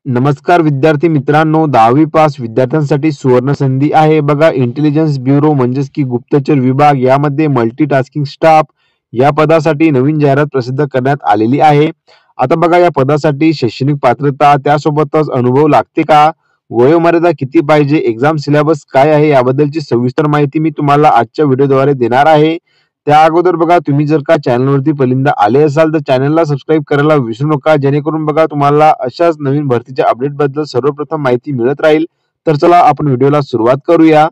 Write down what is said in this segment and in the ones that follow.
नमस्कार विद्यार्थी मित्रांनो, 10वी पास विद्यार्थ्यांसाठी सुवर्ण संधी आहे. बघा, इंटेलिजन्स ब्युरो म्हणजेच की गुप्तचर विभाग यामध्ये मल्टीटास्किंग स्टाफ या पदासाठी नवीन जाहिरात प्रसिद्ध करण्यात आलेली आहे. आता बघा, या पदासाठी शैक्षणिक पात्रता त्यासोबतच अनुभव लागते का, वयोमर्यादा किती पाहिजे, एक्झाम सिलेबस काय आहे याबद्दलची सविस्तर माहिती मी तुम्हाला आजच्या व्हिडिओद्वारे देणार आहे. त्या अगोदर बघा, तुम्ही जर का चॅनलवरती पहिल्यांदा आले असाल तर चॅनलला सबस्क्राईब करायला विसरू नका, जेणेकरून बघा तुम्हाला अशाच नवीन भरतीच्या अपडेट बद्दल सर्वप्रथम माहिती मिळत राहील. तर चला आपण व्हिडिओला सुरुवात करूया.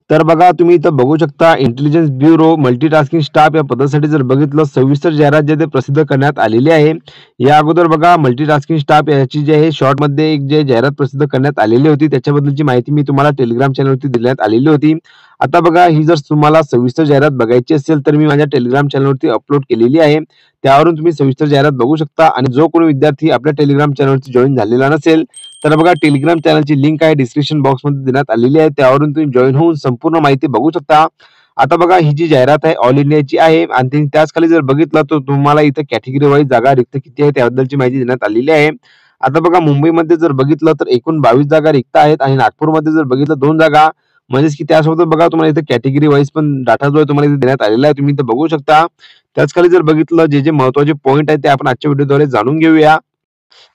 तर बघा, तुम्ही इथं बघू शकता इंटेलिजन्स ब्युरो मल्टीटास्किंग स्टाफ या पदासाठी जर बघितलं सविस्तर जाहिरात जे ते प्रसिद्ध करण्यात आलेली आहे. या अगोदर बघा, मल्टीटास्किंग स्टाफ याची जी आहे शॉर्ट मध्ये एक जे जाहिरात प्रसिद्ध करण्यात आलेली होती त्याच्याबद्दलची माहिती मी तुम्हाला टेलिग्राम चॅनलवरती देण्यात आलेली होती. आता बघा, ही जर तुम्हाला सविस्तर जाहिरात बघायची असेल तर मी माझ्या टेलिग्राम चॅनलवरती अपलोड केलेली आहे. त्यावरून तुम्ही सविस्तर जाहिरात बघू शकता. आणि जो कोणी विद्यार्थी आपल्या टेलिग्राम चॅनलवरती जॉईन झालेला नसेल तर बघा, टेलिग्राम चॅनलची लिंक आहे डिस्क्रिप्शन बॉक्समध्ये देण्यात आलेली आहे. त्यावरून तुम्ही जॉईन होऊन संपूर्ण माहिती बघू शकता. आता बघा, ही जी जाहिरात आहे ऑल इंडियाची आहे आणि त्याच खाली जर बघितलं तर तुम्हाला इथं कॅटेगरी वाईज जागा रिक्त किती आहे त्याबद्दलची माहिती देण्यात आलेली आहे. आता बघा, मुंबईमध्ये जर बघितलं तर एकूण 22 जागा रिक्त आहेत आणि नागपूरमध्ये जर बघितलं 2 जागा. म्हणजेच की त्यासोबत बघा, तुम्हाला इथे कॅटेगरी वाईज पण डाटा जो आहे तुम्हाला इथे देण्यात आलेला आहे, तुम्ही इथे बघू शकता. त्याच खाली जर बघितलं जे महत्त्वाचे पॉईंट आहेत ते आपण आजच्या व्हिडिओद्वारे जाणून घेऊया.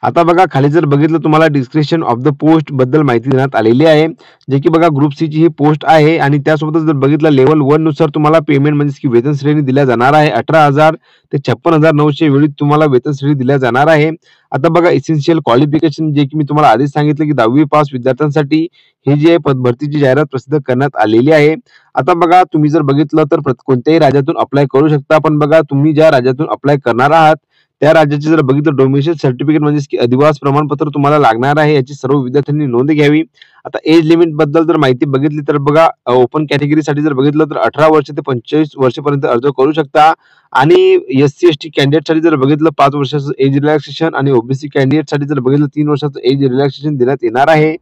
आता बघा, खाली जर बघितलं तुम्हाला डिस्क्रिप्शन ऑफ द पोस्ट बद्दल माहिती देण्यात आलेली आहे, जे की बघा ग्रुप सी ची ही पोस्ट आहे. आणि त्यासोबतच जर बघितलं लेवल 1 नुसार तुम्हाला पेमेंट म्हणजेच की वेतन श्रेणी दिल्या जाणार आहे. 18,000 ते 56,900 वेळी तुम्हाला वेतन श्रेणी दिल्या जाणार आहे. आता बघा, एसेन्शियल क्वालिफिकेशन जे की मी तुम्हाला आधीच सांगितलं की 10वी पास विद्यार्थ्यांसाठी ही जी आहे भरतीची जाहिरात प्रसिद्ध करण्यात आलेली आहे. आता बघा, तुम्ही जर बघितलं तर कोणत्याही राज्यातून अप्लाय करू शकता, पण बघा तुम्ही ज्या राज्यातून अप्लाय करणार आहात त्या राज्याचे जर बघितलं डोमेस्टिक सर्टिफिकेट म्हणजेच की अधिवास प्रमाणपत्र तुम्हाला लागणार आहे, याची सर्व विद्यार्थ्यांनी नोंद घ्यावी. आता एज लिमिट बद्दल जर माहिती बघितली तर बघा, ओपन कॅटेगरीसाठी जर बघितलं तर 18 वर्ष ते 25 वर्षापर्यंत अर्ज करू शकता. आणि एससी एसटी कॅन्डिडेटसाठी जर बघितलं 5 वर्षाचं एज रिलॅक्सेशन आणि ओबीसी कॅन्डिडेटसाठी जर बघितलं 3 वर्षाचं एज रिलॅक्सेशन देण्यात येणार आहे.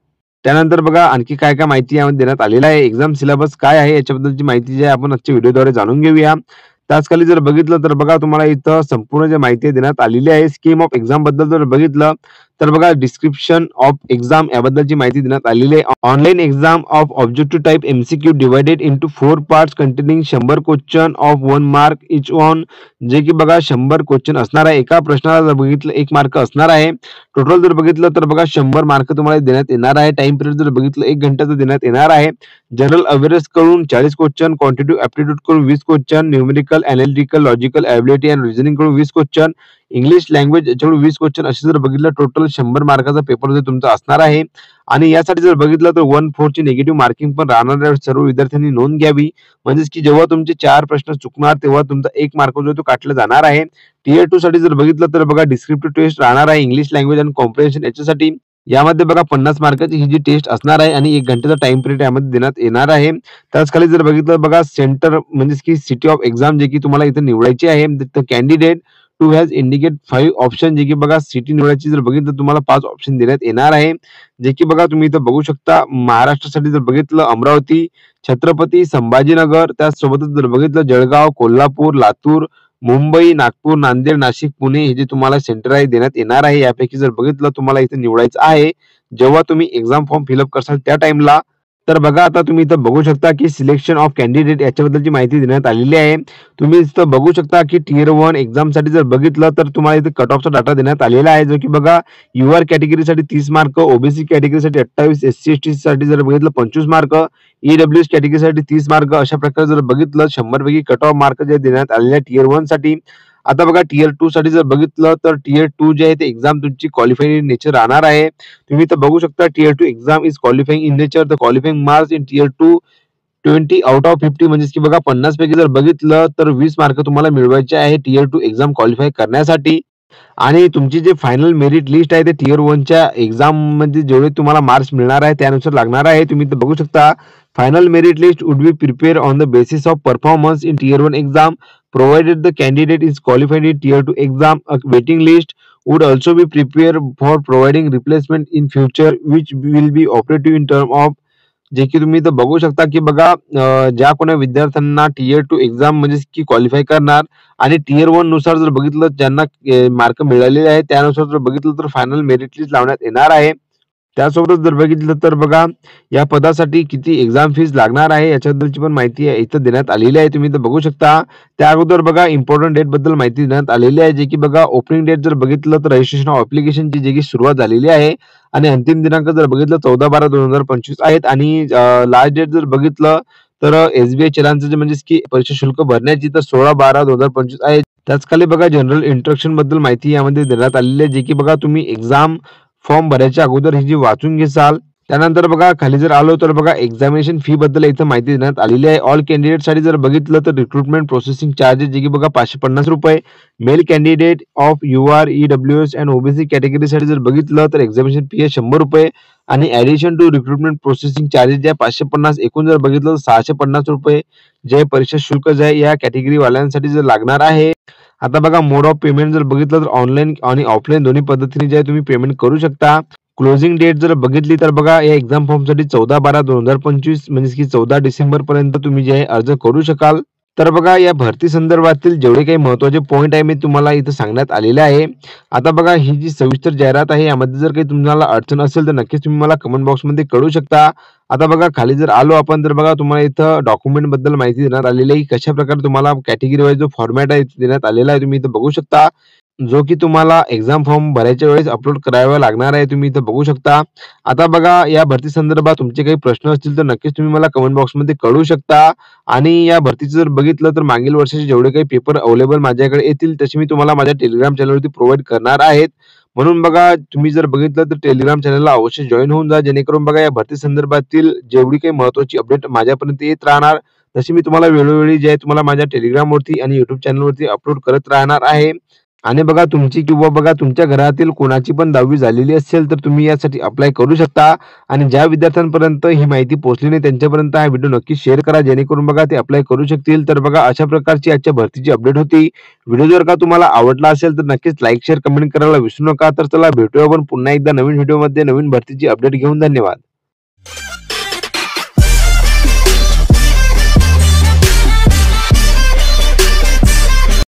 त्यानंतर बघा, आणखी काय काय माहिती यामध्ये देण्यात आलेलं आहे, एक्झाम सिलेबस काय आहे याच्याबद्दलची माहिती जी आहे आपण आजच्या व्हिडिओद्वारे जाणून घेऊया. त्याचखाली जर बघितलं तर बघा, तुम्हाला इथं संपूर्ण जे माहिती देण्यात आलेली आहे. स्कीम ऑफ एक्झाम बद्दल जर बघितलं तर बघा, डिस्क्रिप्शन ऑफ एक्झाम याबद्दलची माहिती देण्यात आलेली आहे. Online exam of objective type MCQ divided into 4 parts containing 100 question of 1 mark each on, जे की बघा 100 क्वेश्चन असणार आहे. एका प्रश्नाला जर बघितलं 1 मार्क असणार आहे. टोटल जर बघितलं तर बघा 100 मार्क तुम्हाला देण्यात येणार आहे. टाइम पिरियड जर बघितलं 1 घंट्याचं देण्यात येणार आहे. जनरल अवेअरनेस कडून 40 क्वेश्चन, क्वांटिटेटिव्ह ऍप्टिट्यूड कडून 20 question, numerical, analytical, logical ability and reasoning कडून 20 क्वेश्चन, इंग्लिश लँग्वेज याच्याकडून 20 क्वेश्चन असे जर बघितलं टोटल 100 मार्काचा पेपर जो तुमचा असणार आहे. आणि यासाठी जर बघितलं तर 1/4 ची निगेटिव्ह मार्किंग पण राहणार आहे. सर्व विद्यार्थ्यांनी नोंद घ्यावी. म्हणजेच की जेव्हा तुमचे 4 प्रश्न चुकणार तेव्हा तुमचा 1 मार्क जो तो काटला जाणार आहे. टियर 2 साठी जर बघितलं तर बघा, डिस्क्रिप्टिव्ह टेस्ट राहणार आहे इंग्लिश लँग्वेज आणि कॉम्प्रिहेन्शन याच्यासाठी. यामध्ये बघा 50 मार्काची ही जी टेस्ट असणार आहे आणि 1 घंट्याचा टाइम पिरियड यामध्ये देण्यात येणार आहे. त्याच खाली जर बघितलं बघा, सेंटर म्हणजेच की सिटी ऑफ एक्झाम जे की तुम्हाला इथे निवडायची आहे. Candidate to has indicate 5 option, जे की बघा सिटी निवडायची जर बघितलं तुम्हाला 5 ऑप्शन देण्यात येणार आहे. जे की बघा तुम्ही इथं बघू शकता. महाराष्ट्रासाठी जर बघितलं अमरावती, छत्रपती संभाजीनगर, त्याचसोबतच जर बघितलं जळगाव, कोल्हापूर, लातूर, मुंबई, नागपूर, नांदेड, नाशिक, पुणे हे जे तुम्हाला सेंटर आहे देण्यात येणार आहे. यापैकी जर बघितलं तुम्हाला इथे निवडायचं आहे जेव्हा तुम्ही एक्झाम फॉर्म फिलअप करसाल त्या टाइमला. तर बघा, आता तुम्ही इथं बघू शकता की सिलेक्शन ऑफ कॅन्डिडेट याच्याबद्दलची माहिती देण्यात आलेली आहे. तुम्ही इथं बघू शकता की टियर 1 एक्झामसाठी जर बघितलं तर तुम्हाला इथे कट ऑफचा डाटा देण्यात आलेला आहे, जो की बघा युआर कॅटेगरीसाठी 30 मार्क, ओबीसी कॅटेगरीसाठी 28, एससी एसटी साठी जर बघितलं 25 मार्क, ईडब्ल्यूएस कॅटेगरीसाठी 30 मार्क, अशा प्रकारे जर बघितलं 100 पैकी कट ऑफ मार्क जे देण्यात आलेले आहे टियर 1 साठी. आता बघा, टियर 2 साठी जर बघितलं तर टियर 2 जे आहे ते एक्झाम तुमची क्वालिफाईंग नेचर राहणार आहे. तुम्ही इथं बघू शकता tier 2 exam is qualifying in nature. The qualifying marks in tier 2 20 out of 50, म्हणजे की बघा 50 पैकी जर बघितलं तर 20 मार्क तुम्हाला मिळवायचे आहे टियर 2 एक्झाम क्वालिफाय करण्यासाठी. आणि तुमची जी फायनल मेरिट लिस्ट आहे ते टियर 1 च्या एक्झाम मध्ये जेवढे तुम्हाला मार्क्स मिळणार आहे त्यानुसार लागणार आहे. तुम्ही इथं बघू शकता. Final merit list would be prepare on the basis of performance in tier 1 exam provided the candidate is qualified in tier 2 exam. A waiting list would also be prepared for providing replacement in future, which will be operative in term of जे की तुम्ही इथं बघू शकता की बघा ज्या कोणी विद्यार्थ्यांना टियर 2 एक्झाम म्हणजे की क्वालिफाय करणार आणि टियर 1 नुसार जर बघितलं ज्यांना मार्क मिळालेले आहेत त्यानुसार जर बघितलं तर फायनल मेरिट लिस्ट लावण्यात येणार आहे. त्यासोबतच जर बघितलं तर बघा या पदासाठी किती एक्झाम फीस लागणार आहे याच्याबद्दलची पण माहिती इथं देण्यात आलेली आहे. तुम्ही इथं बघू शकता. त्या अगोदर बघा इम्पोर्टंट डेट बद्दल माहिती देण्यात आलेली आहे, जे की बघा ओपनिंग डेट जर बघितलं तर रजिस्ट्रेशन ऑफ ॲप्लिकेशनची जी की सुरुवात झालेली आहे आणि अंतिम दिनांक जर बघितलं 14/12/2025 आहेत आणि लास्ट डेट जर बघितलं तर एस-बी-आय चलानचं जे म्हणजेच की परीक्षा शुल्क भरण्याची तर 16/12/2025 आहे. त्याच खाली बघा जनरल इंस्ट्रक्शन बद्दल माहिती यामध्ये देण्यात आलेली आहे, जे की बघा तुम्ही एक्झाम फॉर्म भरायच्या अगोदर ही जी वाचून घ्याल. त्यानंतर बघा खाली जर आलो तर बघा एक्झामिनेशन फी बद्दल इथं माहिती देण्यात आलेली आहे. ऑल कॅन्डिडेटसाठी जर बघितलं तर रिक्रुटमेंट प्रोसेसिंग चार्जेस जे की बघा ₹550. Male candidate of UR, EWS and OBC कॅटेगरीसाठी जर बघितलं तर एक्झामिनेशन फी आहे ₹100 आणि addition to recruitment processing charges जे आहे 550. एकूण जर बघितलं तर ₹650 जे परीक्षा शुल्क जे आहे या कॅटेगरी वाल्यांसाठी जर लागणार आहे. आता बघा मोड ऑफ पेमेंट जर बघितलं तर ऑनलाईन आणि ऑफलाईन दोन्ही पद्धतीने जे आहे तुम्ही पेमेंट करू शकता. क्लोजिंग डेट जर बघितली तर बघा या एक्झाम फॉर्मसाठी 14/12/2025 म्हणजे की 14 डिसेंबर पर्यंत तुम्ही जे आहे अर्ज करू शकाल. तर बघा या भरती संदर्भातील जेवढे काही महत्त्वाचे पॉइंट आहे मी तुम्हाला इथं सांगण्यात आलेले आहे. आता बघा ही जी सविस्तर जाहिरात आहे यामध्ये जर काही तुम्हाला अडचण असेल तर नक्कीच तुम्ही मला कमेंट बॉक्समध्ये कळवू शकता. आता बघा खाली जर आलो आपण तर बघा तुम्हाला इथं डॉक्युमेंट बद्दल माहिती देण्यात आलेली आहे, की कशाप्रकारे तुम्हाला कॅटेगरी वाईज जो फॉर्मॅट आहे देण्यात आलेला आहे तुम्ही इथं बघू शकता. जो की तुम्हाला एक्झाम फॉर्म भरायच्या वेळेस अपलोड करावा लागणार आहे. तुम्ही इथं बघू शकता. आता बघा या भरती संदर्भात तुमचे काही प्रश्न असतील तर नक्कीच तुम्ही मला कमेंट बॉक्समध्ये कळवू शकता आणि या भरतीचं जर बघितलं तर मागील वर्षाचे जेवढे काही पेपर अवेलेबल माझ्याकडे येतील तसे मी तुम्हाला माझ्या टेलिग्राम चॅनलवरती प्रोव्हाईड करणार आहेत. म्हणून बघा तुम्ही जर बघितलं तर टेलिग्राम चॅनलला अवश्य जॉइन होऊन जा, जेणेकरून बघा या भरती संदर्भातील जेवढी काही महत्त्वाची अपडेट माझ्यापर्यंत येत राहणार तशी मी तुम्हाला वेळोवेळी जे आहे तुम्हाला माझ्या टेलिग्रामवरती आणि YouTube चॅनलवरती अपलोड करत राहणार आहे. आणि बघा तुमची किंवा बघा तुमच्या घरातील कोणाची पण 10वी झालेली असेल तर तुम्ही यासाठी अप्लाय करू शकता आणि ज्या विद्यार्थ्यांपर्यंत ही माहिती पोहोचली नाही त्यांच्यापर्यंत हा व्हिडिओ नक्की शेअर करा, जेणेकरून बघा ते अप्लाय करू शकतील. तर बघा अशा प्रकारची आजच्या भरतीची अपडेट होती. व्हिडिओ जर का तुम्हाला आवडला असेल तर नक्कीच लाईक शेअर कमेंट करायला विसरू नका. तर चला भेटूया आपण पुन्हा एकदा नवीन व्हिडिओमध्ये नवीन भरतीची अपडेट घेऊन. धन्यवाद.